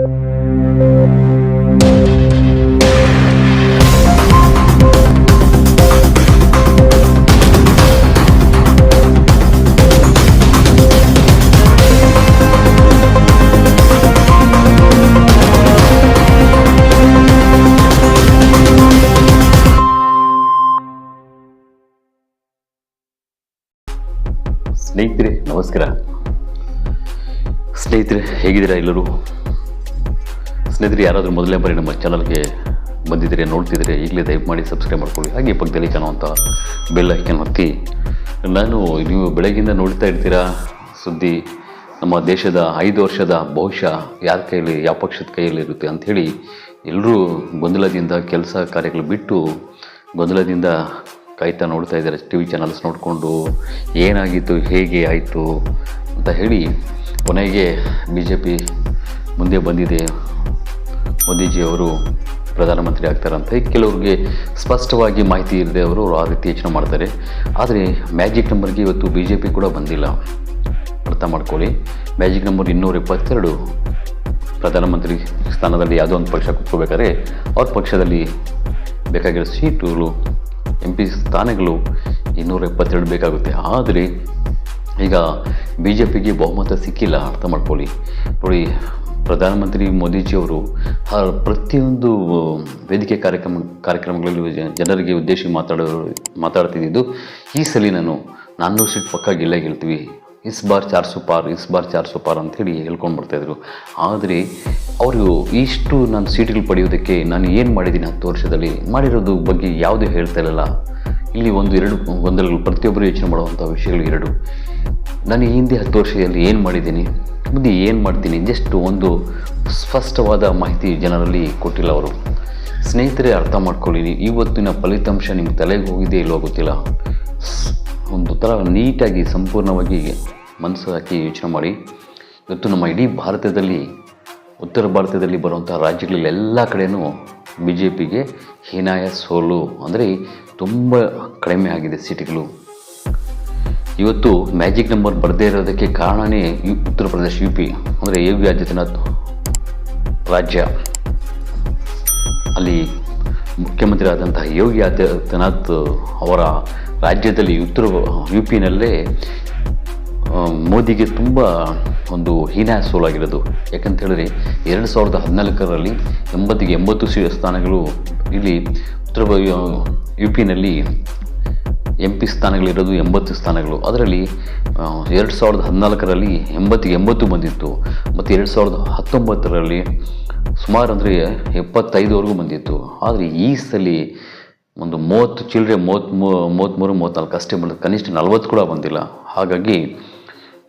ಸ್ನೇಹಿತರೆ ನಮಸ್ಕಾರ. ಸ್ನೇಹಿತರೆ ಹೇಗಿದ್ದೀರಾ ಎಲ್ಲರೂ? ಸ್ನೇಹಿತರೆ ಯಾರಾದರೂ ಮೊದಲನೇ ಬಾರಿ ನಮ್ಮ ಚಾನಲ್ಗೆ ಬಂದಿದ್ದೀರಿ ನೋಡ್ತಿದ್ರೆ ಈಗಲೇ ದಯಮಾಡಿ ಸಬ್ಸ್ಕ್ರೈಬ್ ಮಾಡ್ಕೊಳ್ಳಿ. ಹಾಗೆ ಪಕ್ಕದಲ್ಲಿ ಕಾಣುವಂಥ ಬೆಲ್ ಐಕನ್ ಒತ್ತಿ. ನೀವು ಬೆಳಗ್ಗಿಂದ ನೋಡ್ತಾ ಇರ್ತೀರಾ ಸುದ್ದಿ, ನಮ್ಮ ದೇಶದ 5 ವರ್ಷದ ಭವಿಷ್ಯ ಯಾರ ಕೈಯಲ್ಲಿ, ಯಾವ ಪಕ್ಷದ ಕೈಯಲ್ಲಿ ಇರುತ್ತೆ ಅಂಥೇಳಿ ಎಲ್ಲರೂ ಗೊಂದಲದಿಂದ ಕೆಲಸ ಕಾರ್ಯಗಳು ಬಿಟ್ಟು ಗೊಂದಲದಿಂದ ಕಾಯ್ತಾ ನೋಡ್ತಾ ಇದ್ದಾರೆ. ಟಿ ವಿ ಚಾನಲ್ಸ್ ನೋಡಿಕೊಂಡು ಏನಾಗಿತ್ತು, ಹೇಗೆ ಆಯಿತು ಅಂತ ಹೇಳಿ ಕೊನೆಗೆ BJP ಮುಂದೆ ಬಂದಿದೆ, ಮೋದಿಜಿಯವರು ಪ್ರಧಾನಮಂತ್ರಿ ಆಗ್ತಾರಂತೆ. ಕೆಲವ್ರಿಗೆ ಸ್ಪಷ್ಟವಾಗಿ ಮಾಹಿತಿ ಇಲ್ಲದೆ ಅವರು ಆ ರೀತಿ ಯೋಚನೆ ಮಾಡ್ತಾರೆ. ಆದರೆ ಮ್ಯಾಜಿಕ್ ನಂಬರ್ಗೆ ಇವತ್ತು BJP ಕೂಡ ಬಂದಿಲ್ಲ, ಅರ್ಥ ಮಾಡ್ಕೊಳ್ಳಿ. ಮ್ಯಾಜಿಕ್ ನಂಬರ್ 272 ಪ್ರಧಾನಮಂತ್ರಿ ಸ್ಥಾನದಲ್ಲಿ ಯಾವುದೋ ಒಂದು ಪಕ್ಷ ಕೂತ್ಕೋಬೇಕಾದ್ರೆ ಅವ್ರ ಪಕ್ಷದಲ್ಲಿ ಬೇಕಾಗಿರೋ ಸೀಟುಗಳು, MP ಸ್ಥಾನಗಳು 272 ಬೇಕಾಗುತ್ತೆ. ಆದರೆ ಈಗ BJPಗೆ ಬಹುಮತ ಸಿಕ್ಕಿಲ್ಲ, ಅರ್ಥ ಮಾಡ್ಕೊಳ್ಳಿ. ನೋಡಿ, ಪ್ರಧಾನಮಂತ್ರಿ ಮೋದಿಜಿಯವರು ಪ್ರತಿಯೊಂದು ವೇದಿಕೆ ಕಾರ್ಯಕ್ರಮಗಳಲ್ಲಿ ಜನರಿಗೆ ಉದ್ದೇಶಿಸಿ ಮಾತಾಡ್ತಿದ್ದು, ಈ ಸಲ 400 ಸೀಟ್ ಪಕ್ಕ ಗೆಲ್ತೀವಿ, ಇಸ್ ಬಾರ್ 400 ಪಾರ್ ಅಂಥೇಳಿ ಹೇಳ್ಕೊಂಡು ಬರ್ತಾಯಿದ್ರು. ಆದರೆ ಅವರು ಇಷ್ಟು ನಾನು ಸೀಟ್ಗಳು ಪಡೆಯೋದಕ್ಕೆ ನಾನು ಏನು ಮಾಡಿದ್ದೀನಿ 10 ವರ್ಷದಲ್ಲಿ ಮಾಡಿರೋದು ಬಗ್ಗೆ ಯಾವುದೇ ಹೇಳ್ತಾ ಇರಲಿಲ್ಲ. ಇಲ್ಲಿ 1-2 ಗೊಂದಲಗಳು, ಪ್ರತಿಯೊಬ್ಬರು ಯೋಚನೆ ಮಾಡುವಂಥ ವಿಷಯಗಳು 2. ನಾನು ಈ ಹಿಂದೆ 10 ವರ್ಷದಲ್ಲಿ ಏನು ಮಾಡಿದ್ದೀನಿ, ಮುಂದೆ ಏನು ಮಾಡ್ತೀನಿ, ಜಸ್ಟ್ ಒಂದು ಸ್ಪಷ್ಟವಾದ ಮಾಹಿತಿ ಜನರಲ್ಲಿ ಕೊಟ್ಟಿಲ್ಲ ಅವರು. ಸ್ನೇಹಿತರೆ ಅರ್ಥ ಮಾಡ್ಕೊಳ್ಳಿ, ಇವತ್ತಿನ ಫಲಿತಾಂಶ ನಿಮ್ಮ ತಲೆಗೆ ಹೋಗಿದೆಯೇ ಇಲ್ಲೋ ಗೊತ್ತಿಲ್ಲ. ಒಂದು ಥರ ನೀಟಾಗಿ ಸಂಪೂರ್ಣವಾಗಿ ಮನಸ್ಸು ಹಾಕಿ ಯೋಚನೆ ಮಾಡಿ. ಇವತ್ತು ನಮ್ಮ ಇಡೀ ಭಾರತದಲ್ಲಿ, ಉತ್ತರ ಭಾರತದಲ್ಲಿ ಬರುವಂಥ ರಾಜ್ಯಗಳಲ್ಲಿ ಎಲ್ಲ ಕಡೆಯೂ BJPಗೆ ಹೀನಾಯ ಸೋಲು, ಅಂದರೆ ತುಂಬ ಕಡಿಮೆ ಆಗಿದೆ ಸೀಟುಗಳು. ಇವತ್ತು ಮ್ಯಾಜಿಕ್ ನಂಬರ್ ಬರದೇ ಇರೋದಕ್ಕೆ ಕಾರಣವೇ ಉತ್ತರ ಪ್ರದೇಶ, UP ಅಂದರೆ ಯೋಗಿ ಆದಿತ್ಯನಾಥ್ ರಾಜ್ಯ. ಅಲ್ಲಿ ಮುಖ್ಯಮಂತ್ರಿ ಆದಂತಹ ಯೋಗಿ ಆದಿತ್ಯನಾಥ್ ಅವರ ರಾಜ್ಯದಲ್ಲಿ UPನಲ್ಲೇ ಮೋದಿಗೆ ತುಂಬ ಒಂದು ಹೀನಾಯ ಸೋಲಾಗಿರೋದು. ಯಾಕಂತ ಹೇಳಿದ್ರೆ 2014ರಲ್ಲಿ 80 ಸ್ಥಾನಗಳು, ಇಲ್ಲಿ ಉತ್ತರ UPನಲ್ಲಿ MP ಸ್ಥಾನಗಳಿರೋದು 80 ಸ್ಥಾನಗಳು. ಅದರಲ್ಲಿ 2014ರಲ್ಲಿ 80 ಬಂದಿತ್ತು, ಮತ್ತು 2019ರಲ್ಲಿ ಸುಮಾರು ಅಂದರೆ 75ವರೆಗೂ ಬಂದಿತ್ತು. ಆದರೆ ಈ ಸಲ ಒಂದು 33-34 ಅಷ್ಟೇ ಬಂದಿದೆ, ಕನಿಷ್ಠ 40 ಕೂಡ ಬಂದಿಲ್ಲ. ಹಾಗಾಗಿ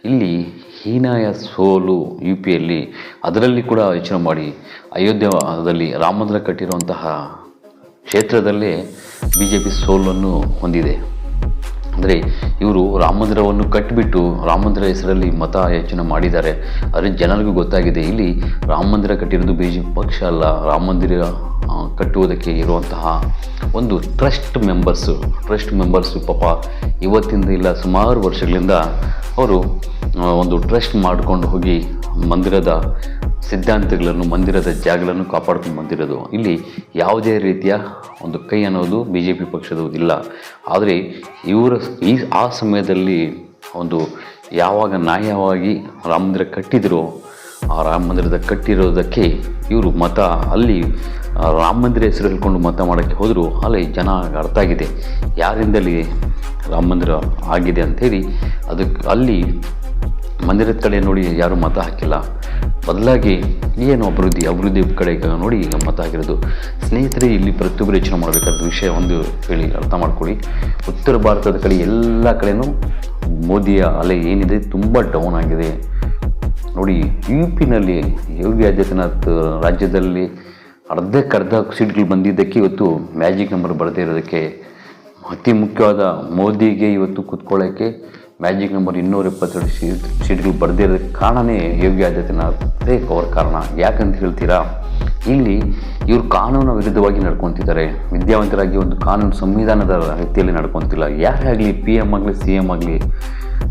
ಇಲ್ಲಿ ಹೀನಾಯ ಸೋಲು UPಯಲ್ಲಿ. ಅದರಲ್ಲಿ ಕೂಡ ಯೋಚನೆ ಮಾಡಿ, ಅಯೋಧ್ಯದಲ್ಲಿ ರಾಮ ಮಂದಿರ ಕಟ್ಟಿರುವಂತಹ ಕ್ಷೇತ್ರದಲ್ಲೇ BJP ಸೋಲನ್ನು ಹೊಂದಿದೆ. ಅಂದರೆ ಇವರು ರಾಮ ಮಂದಿರವನ್ನು ಕಟ್ಟಿಬಿಟ್ಟು ರಾಮ ಮಂದಿರ ಹೆಸರಲ್ಲಿ ಮತ ಯಾಚನೆ ಮಾಡಿದ್ದಾರೆ. ಆದರೆ ಜನರಿಗೂ ಗೊತ್ತಾಗಿದೆ, ಇಲ್ಲಿ ರಾಮ ಮಂದಿರ ಕಟ್ಟಿರೋದು BJP ಪಕ್ಷ ಅಲ್ಲ, ರಾಮ ಮಂದಿರ ಕಟ್ಟುವುದಕ್ಕೆ ಇರುವಂತಹ ಒಂದು ಟ್ರಸ್ಟ್ ಮೆಂಬರ್ಸು ಪಾಪ ಇವತ್ತಿಂದ ಇಲ್ಲ, ಸುಮಾರು ವರ್ಷಗಳಿಂದ ಅವರು ಒಂದು ಟ್ರಸ್ಟ್ ಮಾಡಿಕೊಂಡು ಹೋಗಿ ಮಂದಿರದ ಸಿದ್ಧಾಂತಗಳನ್ನು, ಮಂದಿರದ ಜಾಗಗಳನ್ನು ಕಾಪಾಡ್ಕೊಂಡು ಬಂದಿರೋದು. ಇಲ್ಲಿ ಯಾವುದೇ ರೀತಿಯ ಒಂದು ಕೈ ಅನ್ನೋದು BJP ಪಕ್ಷದ ಇಲ್ಲ. ಆದರೆ ಇವರು ಆ ಸಮಯದಲ್ಲಿ ಒಂದು ಯಾವಾಗ ನ್ಯಾಯವಾಗಿ ರಾಮ ಮಂದಿರ ಕಟ್ಟಿದ್ರು, ಆ ರಾಮ ಮಂದಿರದ ಕಟ್ಟಿರೋದಕ್ಕೆ ಇವರು ಮತ, ಅಲ್ಲಿ ರಾಮ ಮಂದಿರ ಹೆಸರು ಹೇಳ್ಕೊಂಡು ಮತ ಮಾಡೋಕ್ಕೆ ಹೋದರು. ಅಲ್ಲಿ ಜನ ಅರ್ಥ ಆಗಿದೆ ಯಾರಿಂದಲೇ ರಾಮ ಮಂದಿರ ಆಗಿದೆ ಅಂಥೇಳಿ. ಅದಕ್ಕೆ ಅಲ್ಲಿ ಮಂದಿರದ ಕಡೆ ನೋಡಿ ಯಾರೂ ಮತ ಹಾಕಿಲ್ಲ, ಬದಲಾಗಿ ಏನು ಅಭಿವೃದ್ಧಿ ಕಡೆಗೆ ನೋಡಿ ಈಗ ಮತ ಹಾಕಿರೋದು. ಸ್ನೇಹಿತರೆ, ಇಲ್ಲಿ ಪ್ರತಿಯೊಬ್ಬರು ಯೋಚನೆ ಮಾಡಬೇಕಾದ ವಿಷಯ ಒಂದು ಹೇಳಿ ಅರ್ಥ ಮಾಡ್ಕೊಳ್ಳಿ. ಉತ್ತರ ಭಾರತದ ಕಡೆ ಎಲ್ಲ ಕಡೆಯೂ ಮೋದಿಯ ಅಲೆ ಏನಿದೆ ತುಂಬ ಡೌನ್ ಆಗಿದೆ. ನೋಡಿ, UPನಲ್ಲಿ ಯೋಗಿ ಆದಿತ್ಯನಾಥ್ ರಾಜ್ಯದಲ್ಲಿ ಅರ್ಧಕ್ಕರ್ಧ ಸೀಟ್ಗಳು ಬಂದಿದ್ದಕ್ಕೆ ಇವತ್ತು ಮ್ಯಾಜಿಕ್ ನಂಬರ್ ಬರದೇ ಇರೋದಕ್ಕೆ ಅತಿ ಮುಖ್ಯವಾದ ಮೋದಿಗೆ ಇವತ್ತು ಕೂತ್ಕೊಳ್ಳೋಕ್ಕೆ ಮ್ಯಾಜಿಕ್ ನಂಬರ್ 272 ಸೀಟ್ಗಳು ಬರದೇ ಇರೋದಕ್ಕೆ ಕಾರಣವೇ ಯೋಗಿ ಆದಿತ್ಯನಾಥೇ ಅವರ ಕಾರಣ. ಯಾಕಂತ ಹೇಳ್ತೀರಾ, ಇಲ್ಲಿ ಇವರು ಕಾನೂನು ವಿರುದ್ಧವಾಗಿ ನಡ್ಕೊತಿದ್ದಾರೆ. ವಿದ್ಯಾವಂತರಾಗಿ ಒಂದು ಕಾನೂನು ಸಂವಿಧಾನದ ರೀತಿಯಲ್ಲಿ ನಡ್ಕೊತಿಲ್ಲ. ಯಾರೇ ಆಗಲಿ, PM ಆಗಲಿ, CM ಆಗಲಿ,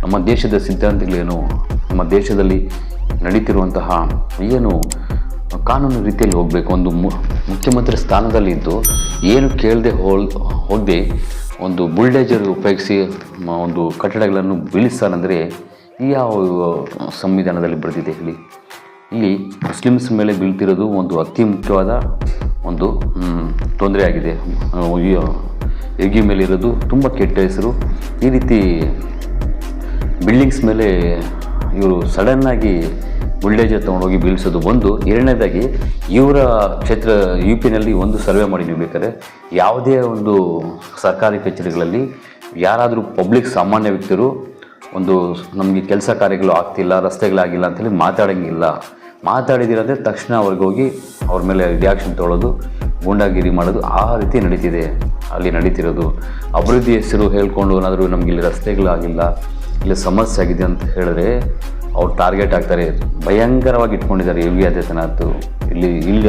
ನಮ್ಮ ದೇಶದ ಸಿದ್ಧಾಂತಗಳೇನು, ನಮ್ಮ ದೇಶದಲ್ಲಿ ನಡೀತಿರುವಂತಹ ಏನು ಕಾನೂನು ರೀತಿಯಲ್ಲಿ ಹೋಗಬೇಕು. ಒಂದು ಮುಖ್ಯಮಂತ್ರಿ ಸ್ಥಾನದಲ್ಲಿದ್ದು ಏನು ಕೇಳದೆ ಹೋಗದೆ ಒಂದು ಬುಲ್ಡೇಜರ್ ಉಪಯೋಗಿಸಿ ಒಂದು ಕಟ್ಟಡಗಳನ್ನು ಬೀಳಿಸ್ತಾನಂದರೆ ಯಾವ ಸಂವಿಧಾನದಲ್ಲಿ ಬರೆದಿದೆ ಇಲ್ಲಿ ಮುಸ್ಲಿಮ್ಸ್ ಮೇಲೆ ಬೀಳ್ತಿರೋದು ಒಂದು ಅತಿ ಮುಖ್ಯವಾದ ಒಂದು ತೊಂದರೆ ಆಗಿದೆ. ಯೋಗಿ ಮೇಲೆ ಇರೋದು ತುಂಬ ಕೆಟ್ಟ ಹೆಸರು. ಈ ರೀತಿ ಬಿಲ್ಡಿಂಗ್ಸ್ ಮೇಲೆ ಇವರು ಸಡನ್ನಾಗಿ ಬುಲ್ಡೇಜರ್ ತೊಗೊಂಡೋಗಿ ಬೀಳಿಸೋದು ಒಂದು. ಎರಡನೇದಾಗಿ ಇವರ ಕ್ಷೇತ್ರ UPನಲ್ಲಿ ಒಂದು ಸರ್ವೆ ಮಾಡಿ ನೀವು ಬೇಕಾದ್ರೆ ಯಾವುದೇ ಒಂದು ಸರ್ಕಾರಿ ಕಚೇರಿಗಳಲ್ಲಿ ಯಾರಾದರೂ ಪಬ್ಲಿಕ್ ಸಾಮಾನ್ಯ ವ್ಯಕ್ತಿರು ಒಂದು ನಮಗೆ ಕೆಲಸ ಕಾರ್ಯಗಳು ಆಗ್ತಿಲ್ಲ, ರಸ್ತೆಗಳಾಗಿಲ್ಲ ಅಂಥೇಳಿ ಮಾತಾಡಿದಿರಂದರೆ ತಕ್ಷಣ ಅವ್ರಿಗೆ ಹೋಗಿ ಅವ್ರ ಮೇಲೆ ರಿಯಾಕ್ಷನ್ ತೊಗೊಳ್ಳೋದು, ಗೂಂಡಾಗಿರಿ ಮಾಡೋದು, ಆ ರೀತಿ ನಡೀತಿದೆ ಅಲ್ಲಿ ನಡೀತಿರೋದು. ಅಭಿವೃದ್ಧಿ ಹೆಸರು ಹೇಳ್ಕೊಂಡು ಏನಾದರೂ ನಮಗೆ ಇಲ್ಲಿ ರಸ್ತೆಗಳಾಗಿಲ್ಲ, ಇಲ್ಲಿ ಸಮಸ್ಯೆ ಆಗಿದೆ ಅಂತ ಹೇಳಿದ್ರೆ ಅವ್ರು ಟಾರ್ಗೆಟ್ ಆಗ್ತಾರೆ. ಭಯಂಕರವಾಗಿ ಇಟ್ಕೊಂಡಿದ್ದಾರೆ ಯೋಗಿ ಆದಿತ್ಯನಾಥ್. ಇಲ್ಲಿ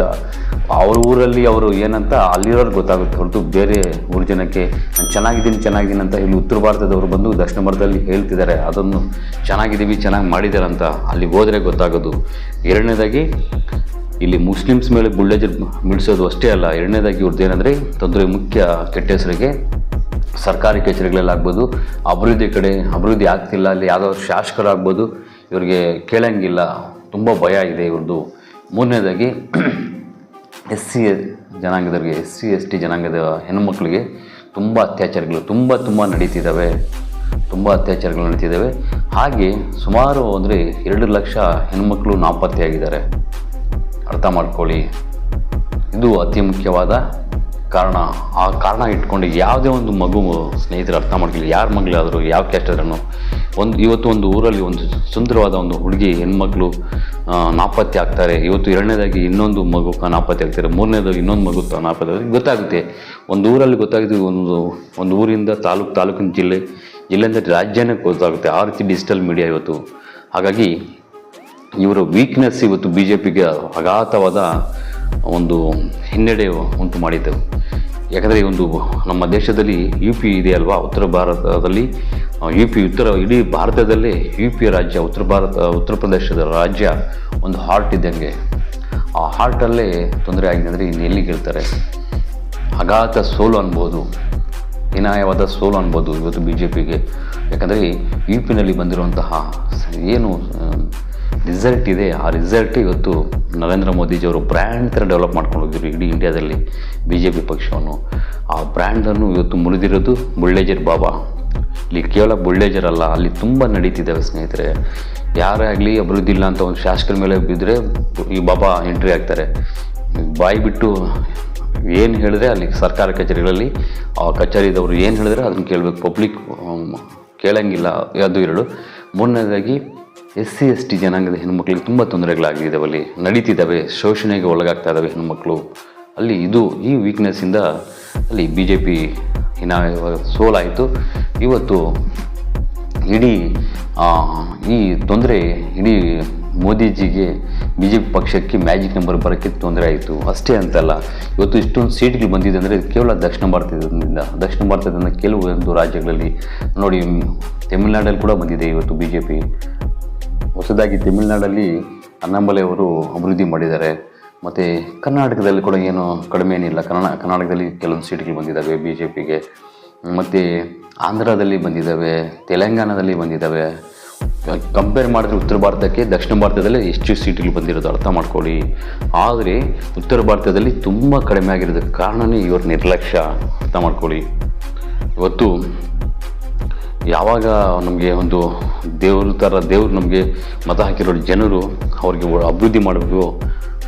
ಅವ್ರ ಊರಲ್ಲಿ ಅವರು ಏನಂತ ಅಲ್ಲಿರೋರು ಗೊತ್ತಾಗುತ್ತೆ ಹೊರತು ಬೇರೆ ಊರ ಜನಕ್ಕೆ ನಾನು ಚೆನ್ನಾಗಿದ್ದೀನಿ ಅಂತ ಇಲ್ಲಿ ಉತ್ತರ ಭಾರತದವರು ಬಂದು ದಕ್ಷಿಣ ಭಾರತದಲ್ಲಿ ಹೇಳ್ತಿದ್ದಾರೆ. ಅದನ್ನು ಚೆನ್ನಾಗಿ ಮಾಡಿದ್ದಾರೆ ಅಂತ ಅಲ್ಲಿಗೆ ಹೋದರೆ ಗೊತ್ತಾಗೋದು. ಎರಡನೇದಾಗಿ ಇಲ್ಲಿ ಮುಸ್ಲಿಮ್ಸ್ ಮೇಲೆ ಬುಲ್ಡೇಜರ್ ಬಿಡಿಸೋದು ಅಷ್ಟೇ ಅಲ್ಲ, ಎರಡನೇದಾಗಿ ಇವ್ರದ್ದು ಏನಂದರೆ ತೊಂದರೆ ಮುಖ್ಯ ಕೆಟ್ಟ ಹೆಸರಿಗೆ ಸರ್ಕಾರಿ ಕಚೇರಿಗಳಲ್ಲಾಗ್ಬೋದು, ಅಭಿವೃದ್ಧಿ ಆಗ್ತಿಲ್ಲ, ಅಲ್ಲಿ ಯಾವುದಾದ್ರು ಶಾಸಕರಾಗ್ಬೋದು, ಇವ್ರಿಗೆ ಕೇಳಂಗಿಲ್ಲ, ತುಂಬ ಭಯ ಇದೆ ಇವ್ರದ್ದು. ಮೂರನೇದಾಗಿ SC ಜನಾಂಗದವರಿಗೆ SC/ST ಜನಾಂಗದ ಹೆಣ್ಣುಮಕ್ಕಳಿಗೆ ತುಂಬ ಅತ್ಯಾಚಾರಗಳು ತುಂಬ ನಡೀತಿದ್ದಾವೆ. ಹಾಗೆ ಸುಮಾರು ಅಂದರೆ 2 ಲಕ್ಷ ಹೆಣ್ಣುಮಕ್ಕಳು ನಾಪತ್ತೆಯಾಗಿದ್ದಾರೆ. ಅರ್ಥ ಮಾಡ್ಕೊಳ್ಳಿ, ಇದು ಅತಿ ಮುಖ್ಯವಾದ ಕಾರಣ. ಆ ಕಾರಣ ಇಟ್ಕೊಂಡು ಯಾವುದೇ ಒಂದು ಮಗು ಸ್ನೇಹಿತರು ಅರ್ಥ ಮಾಡ್ಕೊಳ್ಳಿ, ಯಾರ ಮಗಳಾದರೂ ಯಾವ ಕ್ಯಾಸ್ಟರನ್ನು ಇವತ್ತು ಒಂದು ಊರಲ್ಲಿ ಒಂದು ಸುಂದರವಾದ ಒಂದು ಹುಡುಗಿ ಹೆಣ್ಮಕ್ಳು ನಾಪತ್ತೆ ಆಗ್ತಾರೆ. ಇವತ್ತು ಎರಡನೇದಾಗಿ ಇನ್ನೊಂದು ಮಗು ನಾಪತ್ತೆ ಆಗ್ತಾರೆ, ಮೂರನೇದಾಗಿ ಇನ್ನೊಂದು ಮಗು ನಾಪತ್ತೆ ಗೊತ್ತಾಗುತ್ತೆ. ಒಂದು ಊರಲ್ಲಿ ಗೊತ್ತಾಗುತ್ತೆ, ಒಂದು ಊರಿಂದ ತಾಲೂಕಿನ ಜಿಲ್ಲೆಯಿಂದ ರಾಜ್ಯನೇ ಗೊತ್ತಾಗುತ್ತೆ. ಆ ರೀತಿ ಡಿಜಿಟಲ್ ಮೀಡಿಯಾ ಇವತ್ತು. ಹಾಗಾಗಿ ಇವರ ವೀಕ್ನೆಸ್ ಇವತ್ತು BJPಗೆ ಅಗಾಧವಾದ ಒಂದು ಹಿನ್ನಡೆ ಉಂಟು ಮಾಡಿದ್ದವು. ಯಾಕಂದರೆ ಒಂದು ನಮ್ಮ ದೇಶದಲ್ಲಿ UP ಇದೆ ಅಲ್ವಾ, ಉತ್ತರ ಭಾರತದಲ್ಲಿ UP ಇಡೀ ಭಾರತದಲ್ಲೇ UP ರಾಜ್ಯ, ಉತ್ತರ ಪ್ರದೇಶದ ರಾಜ್ಯ ಒಂದು ಹಾರ್ಟ್ ಇದ್ದಂಗೆ. ಆ ಹಾರ್ಟಲ್ಲೇ ತೊಂದರೆ ಆಗಿದೆ ಅಂದರೆ ಇನ್ನು ಎಲ್ಲಿಗೆ ಹೇಳ್ತಾರೆ. ಅಗಾಧ ಸೋಲು ಅನ್ಬೋದು, ಹೀನಾಯವಾದ ಸೋಲು ಅನ್ಬೋದು ಇವತ್ತು BJPಗೆ. ಯಾಕಂದರೆ UPನಲ್ಲಿ ಬಂದಿರುವಂತಹ ಏನು ರಿಸಲ್ಟ್ ಇದೆ, ಆ ರಿಸಲ್ಟ್ ಇವತ್ತು ನರೇಂದ್ರ ಮೋದಿಜಿಯವರು ಬ್ರ್ಯಾಂಡ್ ಥರ ಡೆವಲಪ್ ಮಾಡ್ಕೊಂಡು ಹೋಗಿದ್ರು ಇಡೀ ಇಂಡಿಯಾದಲ್ಲಿ BJP ಪಕ್ಷವನ್ನು. ಆ ಬ್ರ್ಯಾಂಡನ್ನು ಇವತ್ತು ಮುರಿದಿರೋದು ಬುಲ್ಡೇಜರ್ ಬಾಬಾ. ಇಲ್ಲಿ ಕೇವಲ ಬುಲ್ಡೇಜರ್ ಅಲ್ಲ, ಅಲ್ಲಿ ತುಂಬ ನಡೀತಿದ್ದಾವೆ ಸ್ನೇಹಿತರೆ. ಯಾರೇ ಆಗಲಿ ಅಭಿವೃದ್ಧಿ ಇಲ್ಲ ಅಂತ ಒಂದು ಶಾಸಕರ ಮೇಲೆ ಬಿದ್ದರೆ ಈ ಬಾಬಾ ಎಂಟ್ರಿ ಆಗ್ತಾರೆ. ಬಾಯಿ ಬಿಟ್ಟು ಏನು ಹೇಳಿದ್ರೆ ಅಲ್ಲಿ ಸರ್ಕಾರ ಕಚೇರಿಗಳಲ್ಲಿ ಆ ಕಚೇರಿದವರು ಏನು ಹೇಳಿದ್ರೆ ಅದನ್ನು ಕೇಳಬೇಕು, ಪಬ್ಲಿಕ್ ಕೇಳಂಗಿಲ್ಲ. ಅದು ಎರಡು. ಮೂರನೇದಾಗಿ SC/ST ಜನಾಂಗದ ಹೆಣ್ಣುಮಕ್ಳಿಗೆ ತುಂಬ ತೊಂದರೆಗಳಾಗಿದ್ದಾವೆ, ಅಲ್ಲಿ ನಡೀತಿದ್ದಾವೆ, ಶೋಷಣೆಗೆ ಒಳಗಾಗ್ತಾ ಇದ್ದಾವೆ ಹೆಣ್ಣುಮಕ್ಕಳು. ಅಲ್ಲಿ ಈ ವೀಕ್ನೆಸ್ಸಿಂದ ಅಲ್ಲಿ BJP ಸೋಲಾಯಿತು. ಇವತ್ತು ಇಡೀ ಈ ತೊಂದರೆ ಇಡೀ ಮೋದಿಜಿಗೆ BJP ಪಕ್ಷಕ್ಕೆ ಮ್ಯಾಜಿಕ್ ನಂಬರ್ ಬರೋಕ್ಕೆ ತೊಂದರೆ ಆಯಿತು. ಅಷ್ಟೇ ಅಂತಲ್ಲ, ಇವತ್ತು ಇಷ್ಟೊಂದು ಸೀಟ್ಗಳು ಬಂದಿದೆ ಅಂದರೆ ಕೇವಲ ದಕ್ಷಿಣ ಭಾರತದಿಂದ ಕೆಲವೊಂದು ರಾಜ್ಯಗಳಲ್ಲಿ ನೋಡಿ, ತಮಿಳುನಾಡಲ್ಲಿ ಕೂಡ ಬಂದಿದೆ ಇವತ್ತು BJP. ಹೊಸದಾಗಿ ತಮಿಳುನಾಡಲ್ಲಿ ಅಣ್ಣಾಮಲೈ ಅವರು ಅಭಿವೃದ್ಧಿ ಮಾಡಿದ್ದಾರೆ. ಮತ್ತು ಕರ್ನಾಟಕದಲ್ಲಿ ಕೂಡ ಏನು ಕಡಿಮೆ ಏನಿಲ್ಲ, ಕರ್ನಾಟಕದಲ್ಲಿ ಕೆಲವೊಂದು ಸೀಟ್ಗಳು ಬಂದಿದ್ದಾವೆ BJPಗೆ. ಮತ್ತು ಆಂಧ್ರದಲ್ಲಿ ಬಂದಿದ್ದಾವೆ, ತೆಲಂಗಾಣದಲ್ಲಿ ಬಂದಿದ್ದಾವೆ. ಕಂಪೇರ್ ಮಾಡಿದ್ರೆ ಉತ್ತರ ಭಾರತಕ್ಕೆ ದಕ್ಷಿಣ ಭಾರತದಲ್ಲಿ ಎಷ್ಟು ಸೀಟ್ಗಳು ಬಂದಿರೋದು ಅರ್ಥ ಮಾಡ್ಕೊಳ್ಳಿ. ಆದರೆ ಉತ್ತರ ಭಾರತದಲ್ಲಿ ತುಂಬ ಕಡಿಮೆ ಆಗಿರೋದಕ್ಕೆ ಕಾರಣವೇ ಇವ್ರ ನಿರ್ಲಕ್ಷ್ಯ. ಅರ್ಥ ಮಾಡ್ಕೊಳ್ಳಿ. ಇವತ್ತು ಯಾವಾಗ ನಮಗೆ ಒಂದು ದೇವರು ನಮಗೆ ಮತ ಹಾಕಿರೋ ಜನರು ಅವ್ರಿಗೆ ಅಭಿವೃದ್ಧಿ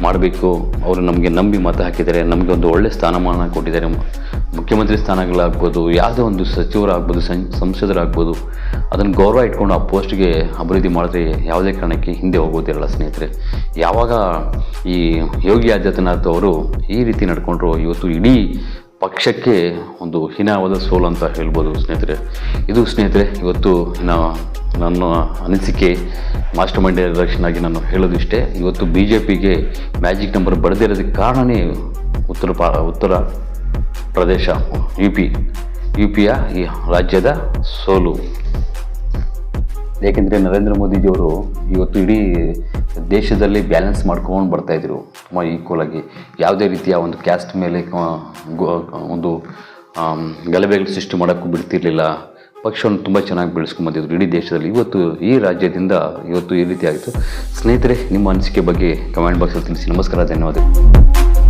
ಮಾಡಬೇಕು, ಅವರು ನಮಗೆ ನಂಬಿ ಮತ ಹಾಕಿದ್ದಾರೆ, ನಮಗೆ ಒಂದು ಒಳ್ಳೆಯ ಸ್ಥಾನಮಾನ ಕೊಟ್ಟಿದ್ದಾರೆ. ಮುಖ್ಯಮಂತ್ರಿ ಸ್ಥಾನಗಳಾಗ್ಬೋದು, ಯಾವುದೇ ಒಂದು ಸಚಿವರಾಗ್ಬೋದು, ಸಂಸದರಾಗ್ಬೋದು, ಅದನ್ನು ಗೌರವ ಇಟ್ಕೊಂಡು ಆ ಪೋಸ್ಟ್ಗೆ ಅಭಿವೃದ್ಧಿ ಮಾಡಿದ್ರೆ ಯಾವುದೇ ಕಾರಣಕ್ಕೆ ಹಿಂದೆ ಹೋಗೋದಿರಲ್ಲ ಸ್ನೇಹಿತರೆ. ಯಾವಾಗ ಈ ಯೋಗಿ ಆದಿತ್ಯನಾಥ್ ಅವರು ಈ ರೀತಿ ನಡ್ಕೊಂಡ್ರು, ಇವತ್ತು ಇಡೀ ಪಕ್ಷಕ್ಕೆ ಒಂದು ಹೀನಾಯವಾದ ಸೋಲು ಅಂತ ಹೇಳ್ಬೋದು ಸ್ನೇಹಿತರೆ. ಇದು ಸ್ನೇಹಿತರೆ ಇವತ್ತು ನನ್ನ ಅನಿಸಿಕೆ. ಮಾಸ್ಟರ್ ಮೈಂಡ್ ಡೈರೆಕ್ಷನ್ ಆಗಿ ನಾನು ಹೇಳೋದಿಷ್ಟೇ. ಇವತ್ತು BJPಗೆ ಮ್ಯಾಜಿಕ್ ನಂಬರ್ ಬರೆದಿರೋದಕ್ಕೆ ಕಾರಣವೇ ಉತ್ತರ ಪ್ರದೇಶ, UPಯ ಈ ರಾಜ್ಯದ ಸೋಲು. ಏಕೆಂದರೆ ನರೇಂದ್ರ ಮೋದಿಜಿಯವರು ಇವತ್ತು ಇಡೀ ದೇಶದಲ್ಲಿ ಬ್ಯಾಲೆನ್ಸ್ ಮಾಡ್ಕೊಂಡು ಬರ್ತಾಯಿದ್ರು ತುಂಬ ಈಕ್ವಲಾಗಿ. ಯಾವುದೇ ರೀತಿಯ ಒಂದು ಕ್ಯಾಸ್ಟ್ ಮೇಲೆ ಒಂದು ಗಲಭೆಗಳು ಸೃಷ್ಟಿ ಮಾಡೋಕ್ಕೂ ಬಿಡ್ತಿರ್ಲಿಲ್ಲ. ಪಕ್ಷವನ್ನು ತುಂಬ ಚೆನ್ನಾಗಿ ಬೆಳೆಸ್ಕೊಂಡ್ಬಂದಿದ್ರು ಇಡೀ ದೇಶದಲ್ಲಿ. ಇವತ್ತು ಈ ರಾಜ್ಯದಿಂದ ಇವತ್ತು ಈ ರೀತಿ ಆಯಿತು. ಸ್ನೇಹಿತರೆ, ನಿಮ್ಮ ಅನಿಸಿಕೆ ಬಗ್ಗೆ ಕಮೆಂಟ್ ಬಾಕ್ಸಲ್ಲಿ ತಿಳಿಸಿ. ನಮಸ್ಕಾರ, ಧನ್ಯವಾದಗಳು.